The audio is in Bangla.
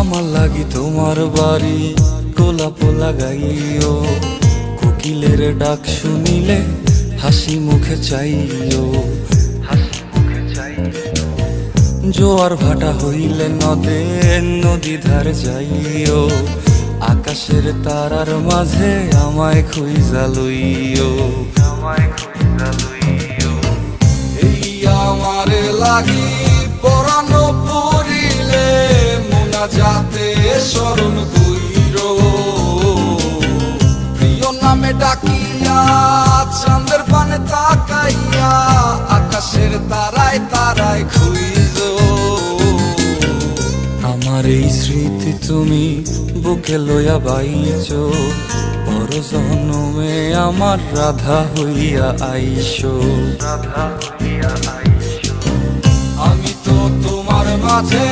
আমার লাগি তোমার বাড়ি গোলাপ লাগাইও, কোকিলের ডাক শুনিলে হাসি মুখে চাইও, জোয়ার ভাটা হইলে নদে নদী ধার যাইও, আকাশের তারার মাঝে আমায় খুঁজা লইও, এই আমারে লাগি পরানো পড়িলে মোনা যাতে স্মরণ কইরো, প্রিয় নামে ডাকিয়া চাঁদের পানে তাকাইয়া আকাশের তারায় তারায় খুঁজো। আমার এই স্মৃতি তুমি বুকে লইয়া বাইছো, পর জন্মে আমার রাধা হইয়া আইসো, আমি তো তোমার মাঝে